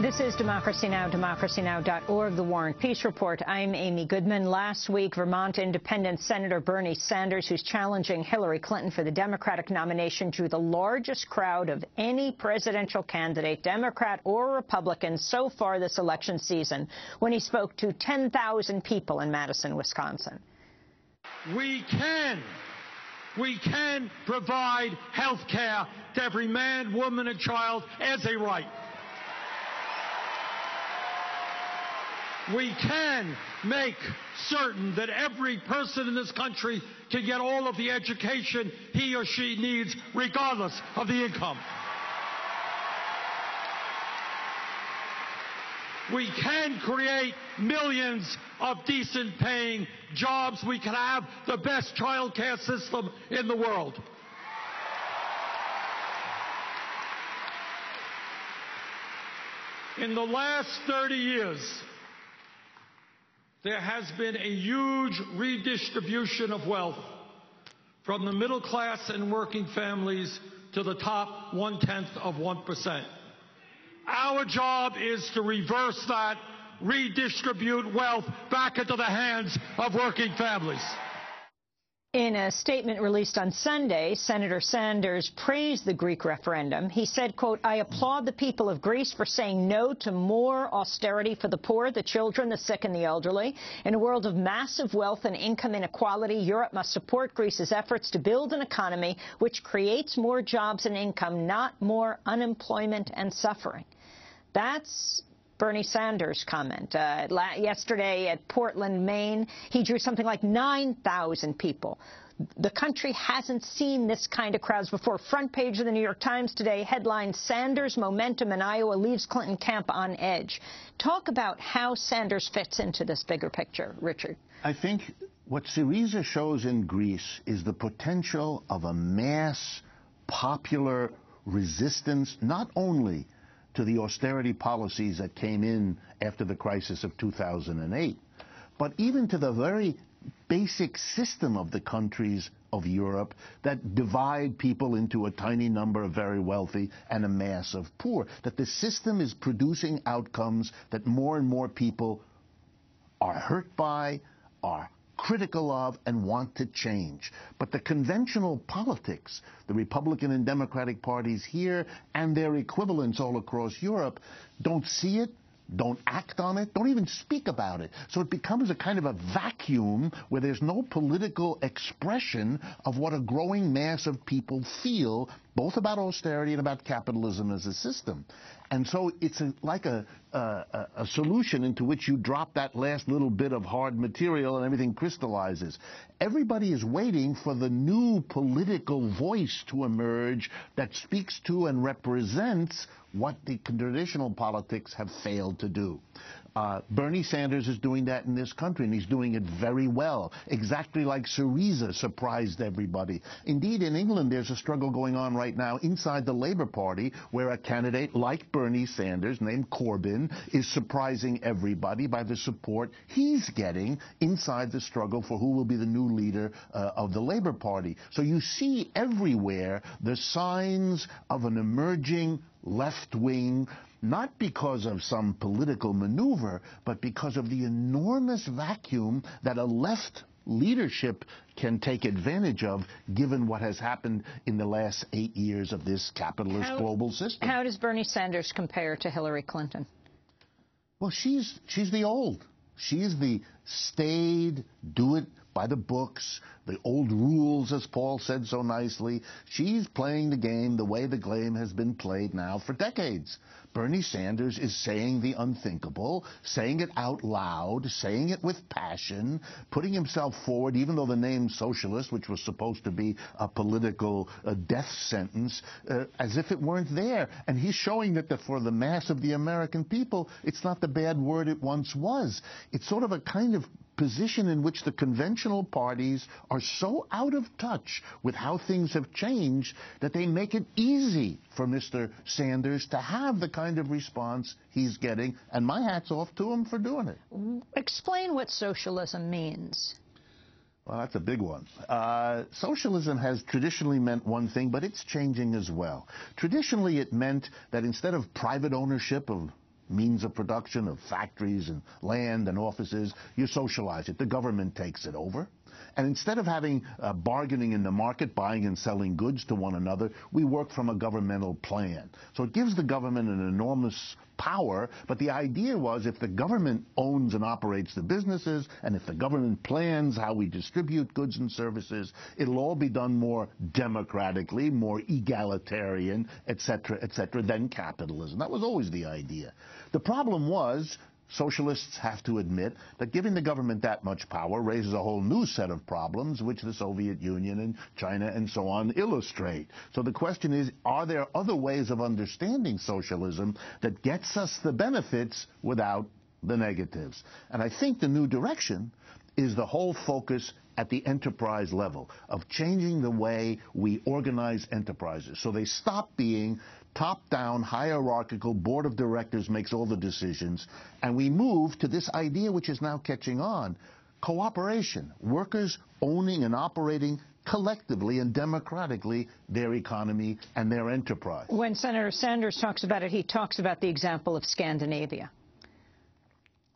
This is Democracy Now!, democracynow.org, The War and Peace Report. I'm Amy Goodman. Last week, Vermont Independent Senator Bernie Sanders, who's challenging Hillary Clinton for the Democratic nomination, drew the largest crowd of any presidential candidate, Democrat or Republican, so far this election season, when he spoke to 10,000 people in Madison, Wisconsin. We can provide health care to every man, woman, and child as a right. We can make certain that every person in this country can get all of the education he or she needs, regardless of the income. We can create millions of decent-paying jobs. We can have the best child care system in the world. In the last 30 years, there has been a huge redistribution of wealth from the middle class and working families to the top 0.1%. Our job is to reverse that, redistribute wealth back into the hands of working families. In a statement released on Sunday, Senator Sanders praised the Greek referendum. He said, quote, "I applaud the people of Greece for saying no to more austerity for the poor, the children, the sick, and the elderly. In a world of massive wealth and income inequality, Europe must support Greece's efforts to build an economy which creates more jobs and income, not more unemployment and suffering." That's Bernie Sanders' comment. Yesterday at Portland, Maine, he drew something like 9,000 people. The country hasn't seen this kind of crowds before. Front page of the New York Times today, headline, "Sanders' momentum in Iowa leaves Clinton camp on edge." Talk about how Sanders fits into this bigger picture, Richard. I think what Syriza shows in Greece is the potential of a mass popular resistance, not only to the austerity policies that came in after the crisis of 2008, but even to the very basic system of the countries of Europe that divide people into a tiny number of very wealthy and a mass of poor, that the system is producing outcomes that more and more people are hurt by, are critical of, and want to change. But the conventional politics, the Republican and Democratic parties here and their equivalents all across Europe, don't see it, don't act on it, don't even speak about it. So it becomes a kind of a vacuum where there's no political expression of what a growing mass of people feel, both about austerity and about capitalism as a system. And so it's like a solution into which you drop that last little bit of hard material and everything crystallizes. Everybody is waiting for the new political voice to emerge that speaks to and represents what the traditional politics have failed to do. Bernie Sanders is doing that in this country, and he's doing it very well, exactly like Syriza surprised everybody. Indeed, in England, there's a struggle going on right now inside the Labour Party where a candidate like Bernie Sanders, named Corbyn, is surprising everybody by the support he's getting inside the struggle for who will be the new leader of the Labour Party. So you see everywhere the signs of an emerging left wing, not because of some political maneuver, but because of the enormous vacuum that a left leadership can take advantage of, given what has happened in the last 8 years of this capitalist global system. How does Bernie Sanders compare to Hillary Clinton? Well, she's the old. She's the staid, do it by the books, the old rules, as Paul said so nicely. She's playing the game the way the game has been played now for decades. Bernie Sanders is saying the unthinkable, saying it out loud, saying it with passion, putting himself forward, even though the name socialist, which was supposed to be a political death sentence, as if it weren't there. And he's showing that for the mass of the American people, it's not the bad word it once was. It's sort of a kind of position in which the conventional parties are so out of touch with how things have changed that they make it easy for Mr. Sanders to have the kind of response he's getting, and my hat's off to him for doing it. Explain what socialism means. Well, that's a big one. Socialism has traditionally meant one thing, but it's changing as well. Traditionally, it meant that instead of private ownership of means of production, of factories and land and offices. You socialize it. The government takes it over. And instead of having bargaining in the market, buying and selling goods to one another, we work from a governmental plan. So it gives the government an enormous power, but the idea was if the government owns and operates the businesses, and if the government plans how we distribute goods and services, it'll all be done more democratically, more egalitarian, et cetera, than capitalism. That was always the idea. The problem was, socialists have to admit that giving the government that much power raises a whole new set of problems, which the Soviet Union and China and so on illustrate. So the question is, are there other ways of understanding socialism that gets us the benefits without the negatives? And I think the new direction is the whole focus at the enterprise level of changing the way we organize enterprises so they stop being top-down, hierarchical, board of directors makes all the decisions, and we move to this idea which is now catching on, cooperation, workers owning and operating collectively and democratically their economy and their enterprise. When Senator Sanders talks about it, he talks about the example of Scandinavia.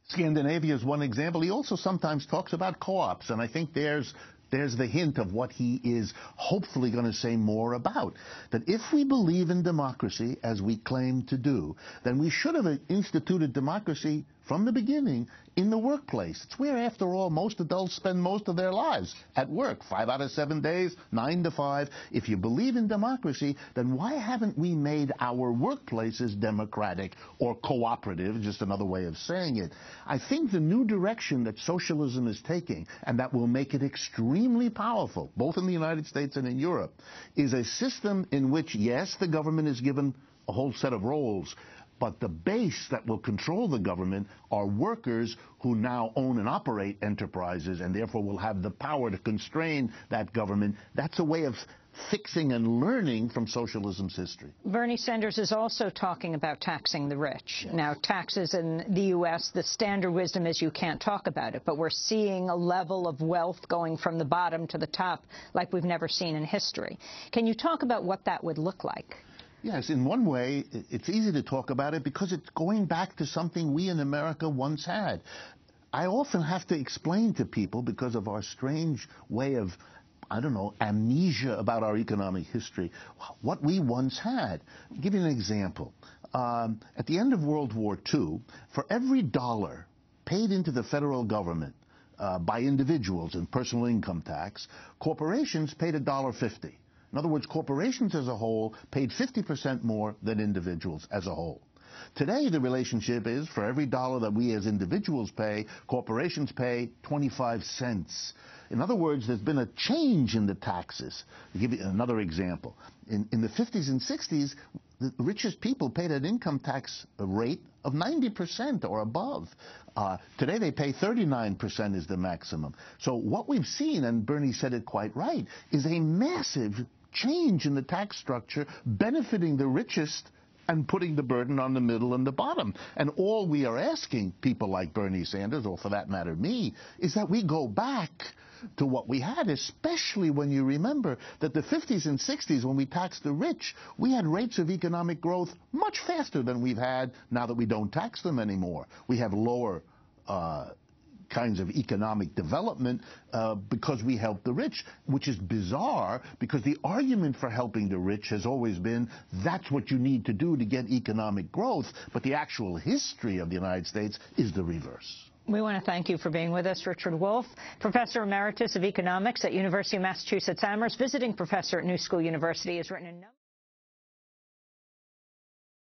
Scandinavia is one example. He also sometimes talks about co-ops, and I think there's the hint of what he is hopefully going to say more about. That if we believe in democracy, as we claim to do, then we should have instituted democracy from the beginning in the workplace. It's where, after all, most adults spend most of their lives, at work, 5 out of 7 days, 9 to 5. If you believe in democracy, then why haven't we made our workplaces democratic or cooperative, just another way of saying it? I think the new direction that socialism is taking, and that will make it extremely powerful, both in the United States and in Europe, is a system in which, yes, the government is given a whole set of roles, but the base that will control the government are workers who now own and operate enterprises and therefore will have the power to constrain that government. That's a way of fixing and learning from socialism's history. Bernie Sanders is also talking about taxing the rich. Yes. Now, taxes in the U.S., the standard wisdom is you can't talk about it, but we're seeing a level of wealth going from the bottom to the top like we've never seen in history. Can you talk about what that would look like? Yes, in one way, it's easy to talk about it because it's going back to something we in America once had. I often have to explain to people, because of our strange way of, amnesia about our economic history, what we once had. I'll give you an example. At the end of World War II, for every dollar paid into the federal government by individuals in personal income tax, corporations paid $1.50. In other words, corporations as a whole paid 50% more than individuals as a whole. Today, the relationship is, for every dollar that we as individuals pay, corporations pay 25 cents. In other words, there's been a change in the taxes. I'll give you another example. In the 50s and 60s, the richest people paid an income tax rate of 90% or above. Today they pay 39% is the maximum. So what we've seen, and Bernie said it quite right, is a massive change in the tax structure benefiting the richest and putting the burden on the middle and the bottom. And all we are asking people like Bernie Sanders, or for that matter me, is that we go back to what we had, especially when you remember that the 50s and 60s, when we taxed the rich, we had rates of economic growth much faster than we've had now that we don't tax them anymore. We have lower kinds of economic development because we help the rich, which is bizarre because the argument for helping the rich has always been that's what you need to do to get economic growth, but the actual history of the United States is the reverse. We want to thank you for being with us, Richard Wolff, Professor Emeritus of Economics at University of Massachusetts Amherst, visiting professor at New School University, has written a number